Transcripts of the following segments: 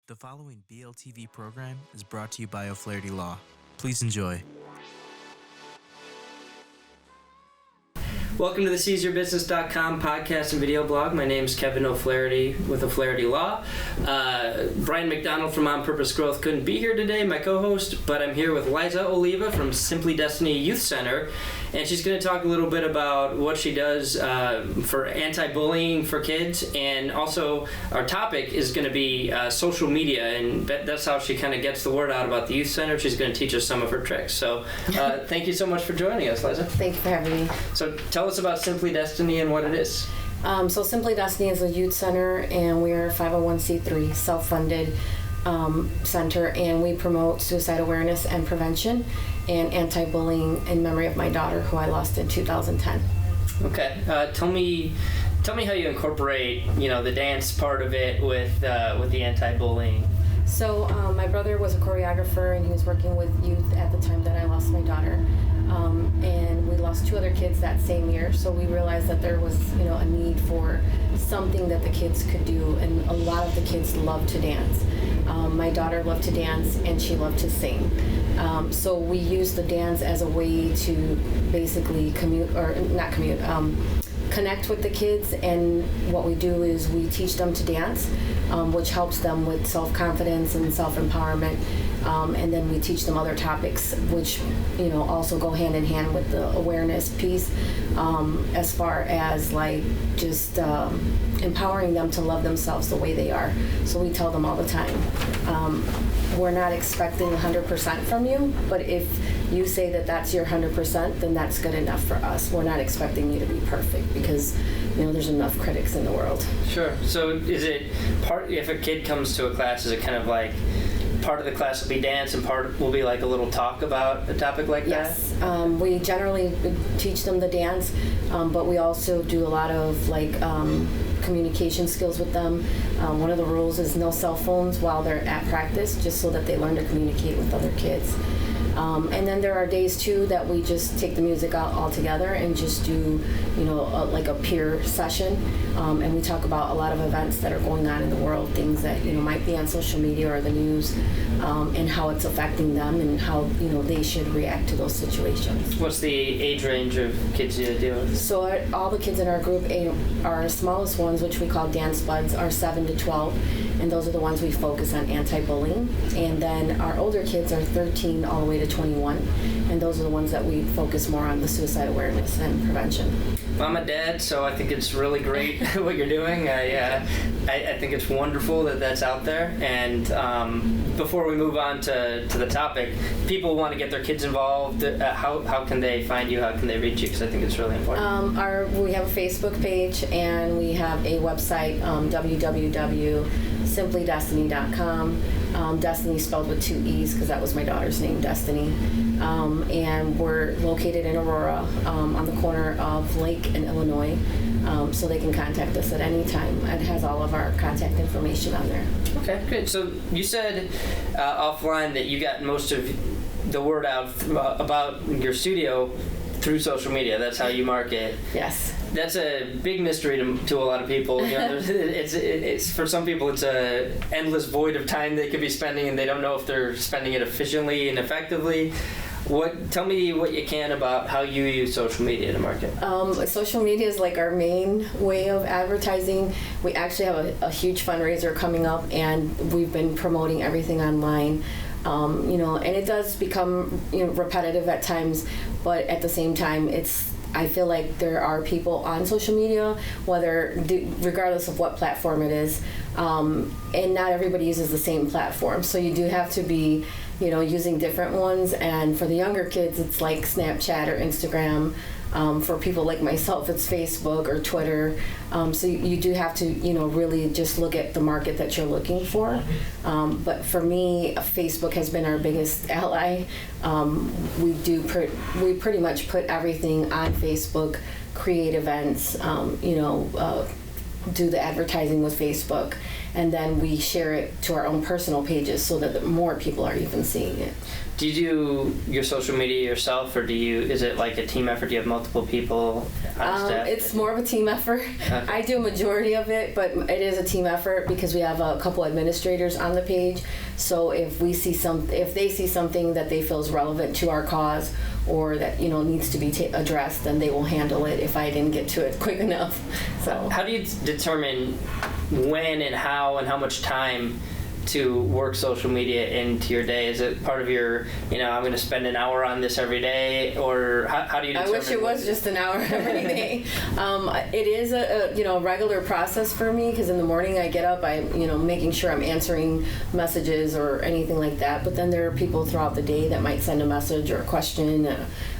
The following BLTV program is brought to you by O'Flaherty Law. Please enjoy. Welcome to the SeizeYourBusiness.com podcast and video blog. My name is Kevin O'Flaherty with O'Flaherty Law. Bryan McDonald from OnPurpose Growth couldn't be here today, my co-host, but I'm here with Liza Oliva from Simply Destinee Youth Center, and she's going to talk a little bit about what she does for anti-bullying for kids, and also our topic is going to be social media, and that's how she kind of gets the word out about the Youth Center. She's going to teach us some of her tricks. So thank you so much for joining us, Liza. Thank you for having me. So tell us about Simply Destinee and what it is. So Simply Destinee is a youth center, and we're a 501c3 self-funded center, and we promote suicide awareness and prevention and anti-bullying in memory of my daughter, who I lost in 2010. Okay, tell me how you incorporate, the dance part of it with the anti-bullying. So my brother was a choreographer, and he was working with youth at the time that I lost my daughter. And we lost two other kids that same year, so we realized that there was, a need for something that the kids could do, and a lot of the kids love to dance. My daughter loved to dance, and she loved to sing. So we used the dance as a way to basically connect with the kids, and what we do is we teach them to dance, which helps them with self-confidence and self-empowerment, and then we teach them other topics which also go hand in hand with the awareness piece, as far as just empowering them to love themselves the way they are. So we tell them all the time, we're not expecting 100% from you, but if you say that that's your 100%, then that's good enough for us. We're not expecting you to be perfect, because there's enough critics in the world. Sure. So is it if a kid comes to a class, is it kind of like part of the class will be dance and part will be like a little talk about a topic like that? Yes. We generally teach them the dance, but we also do a lot of communication skills with them. One of the rules is no cell phones while they're at practice, just so that they learn to communicate with other kids. And then there are days too that we just take the music out altogether and just do, a peer session. And we talk about a lot of events that are going on in the world, things that, might be on social media or the news, and how it's affecting them and how, they should react to those situations. What's the age range of kids you deal with? So all the kids in our group, our smallest ones, which we call dance buds, are 7 to 12. And those are the ones we focus on anti-bullying. And then our older kids are 13 all the way to 21. And those are the ones that we focus more on the suicide awareness and prevention. I'm a dad, so I think it's really great what you're doing. I think it's wonderful that that's out there. And before we move on to the topic, people want to get their kids involved. How can they find you? How can they reach you? Because I think it's really important. We have a Facebook page, and we have a website, www.simplydestinee.com. Destinee spelled with 2 E's, because that was my daughter's name, Destinee. And we're located in Aurora, on the corner of Lake and Illinois, so they can contact us at any time. It has all of our contact information on there. Okay, good. So you said offline that you got most of the word out about your studio through social media. That's how you market. Yes. That's a big mystery to a lot of people. It's for some people, it's a endless void of time they could be spending, and they don't know if they're spending it efficiently and effectively. Tell me what you can about how you use social media to market. Social media is our main way of advertising. We actually have a huge fundraiser coming up, and we've been promoting everything online. And it does become repetitive at times, but at the same time, I feel like there are people on social media, regardless of what platform it is, and not everybody uses the same platform. So you do have to be, using different ones. And for the younger kids, it's like Snapchat or Instagram. For people like myself, it's Facebook or Twitter. So you do have to, really just look at the market that you're looking for. But for me, Facebook has been our biggest ally. We pretty much put everything on Facebook, create events, do the advertising with Facebook, and then we share it to our own personal pages so that more people are even seeing it. Do you do your social media yourself, or is it like a team effort? Do you have multiple people on staff? It's more of a team effort. Okay. I do a majority of it, but it is a team effort because we have a couple administrators on the page. So if they see something that they feel is relevant to our cause, or that needs to be addressed, then they will handle it if I didn't get to it quick enough. So how do you determine when and how much time to work social media into your day? Is it part of your, I'm going to spend an hour on this every day, or how do you determine? I wish it was just an hour every day. It is a regular process for me, because in the morning I get up, I'm making sure I'm answering messages or anything like that. But then there are people throughout the day that might send a message or a question,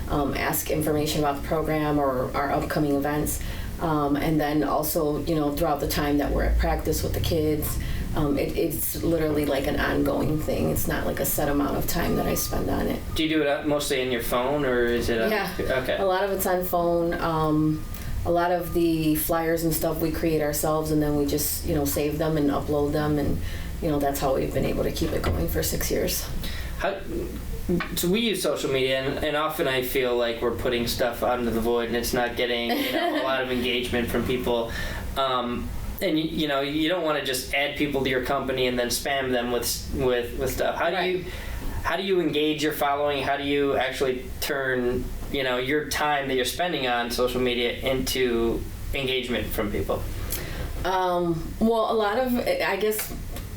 ask information about the program or our upcoming events. And then also, throughout the time that we're at practice with the kids, it's literally like an ongoing thing. It's not like a set amount of time that I spend on it. Do you do it mostly on your phone, or is it? Yeah. Okay. A lot of it's on phone. A lot of the flyers and stuff we create ourselves, and then we just save them and upload them, and that's how we've been able to keep it going for 6 years. So we use social media, and often I feel like we're putting stuff out into the void, and it's not getting a lot of engagement from people. And you don't want to just add people to your company and then spam them with stuff. How do you engage your following? How do you actually turn your time that you're spending on social media into engagement from people? Well, a lot of, I guess,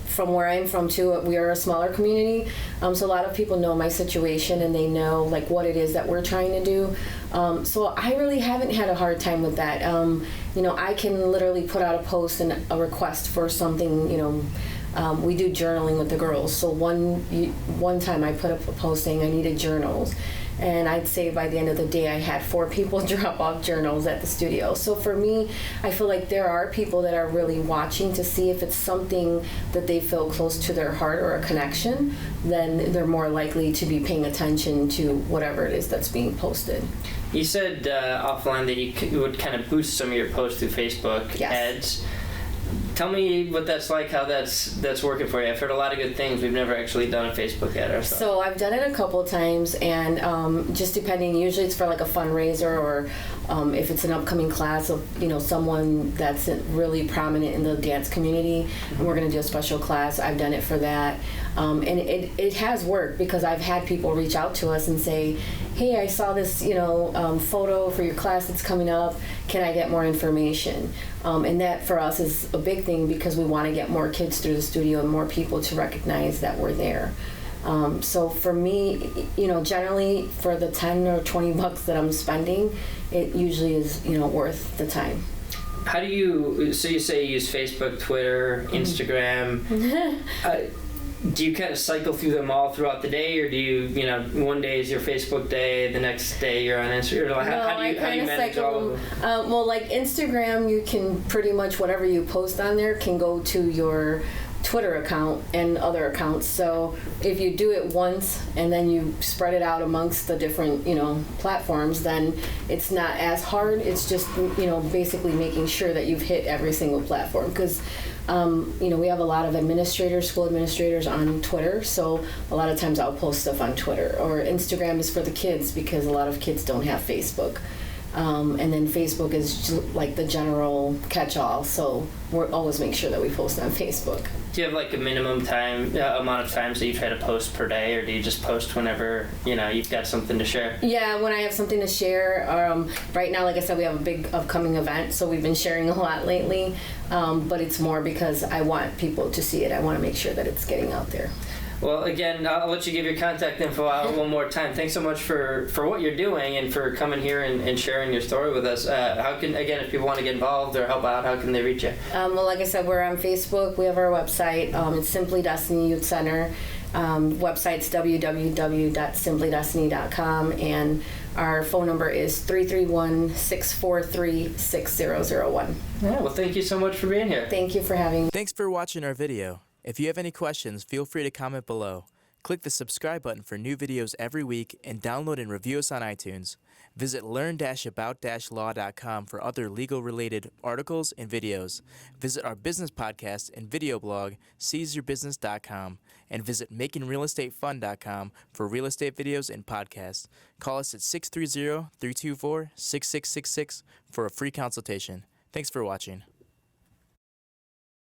from where I'm from too, we are a smaller community, so a lot of people know my situation and they know like what it is that we're trying to do. So I really haven't had a hard time with that. I can literally put out a post and a request for something. We do journaling with the girls. So one time I put up a post saying I needed journals. And I'd say by the end of the day, I had 4 people drop off journals at the studio. So for me, I feel like there are people that are really watching to see if it's something that they feel close to their heart or a connection, then they're more likely to be paying attention to whatever it is that's being posted. You said offline that you would kind of boost some of your posts through Facebook ads. Tell me what that's like, how that's working for you. I've heard a lot of good things. We've never actually done a Facebook ad ourselves. So I've done it a couple of times, and just depending, usually it's for like a fundraiser, or if it's an upcoming class of someone that's really prominent in the dance community, and we're going to do a special class. I've done it for that, and it has worked because I've had people reach out to us and say, hey, I saw this photo for your class that's coming up. Can I get more information? And that for us is a big thing because we want to get more kids through the studio and more people to recognize that we're there. So for me, generally for the 10 or 20 bucks that I'm spending, it usually is, worth the time. How do you, so you say you use Facebook, Twitter, Instagram. Do you kind of cycle through them all throughout the day, or do you, one day is your Facebook day, the next day you're on Instagram? How do you manage all of them? Well, like Instagram, you can pretty much, whatever you post on there can go to your Twitter account and other accounts. So if you do it once and then you spread it out amongst the different, platforms, then it's not as hard. It's just, basically making sure that you've hit every single platform. Because we have a lot of school administrators on Twitter, so a lot of times I'll post stuff on Twitter. Or Instagram is for the kids because a lot of kids don't have Facebook. And then Facebook is like the general catch-all, so we'll always make sure that we post on Facebook. Do you have like a minimum amount of times that you try to post per day, or do you just post whenever you've got something to share? Yeah, when I have something to share. Right now, like I said, we have a big upcoming event, so we've been sharing a lot lately. But it's more because I want people to see it. I want to make sure that it's getting out there. Well, again, I'll let you give your contact info out one more time. Thanks so much for what you're doing and for coming here and sharing your story with us. If people want to get involved or help out, how can they reach you? Well, like I said, we're on Facebook. We have our website. It's Simply Destinee Youth Center. Website's www.simplydestinee.com, and our phone number is 331-643-6001. Yeah, well, thank you so much for being here. Thank you for having me. Thanks for watching our video. If you have any questions, feel free to comment below. Click the subscribe button for new videos every week and download and review us on iTunes. Visit learn-about-law.com for other legal-related articles and videos. Visit our business podcast and video blog, seizeyourbusiness.com, and visit makingrealestatefun.com for real estate videos and podcasts. Call us at 630-324-6666 for a free consultation. Thanks for watching.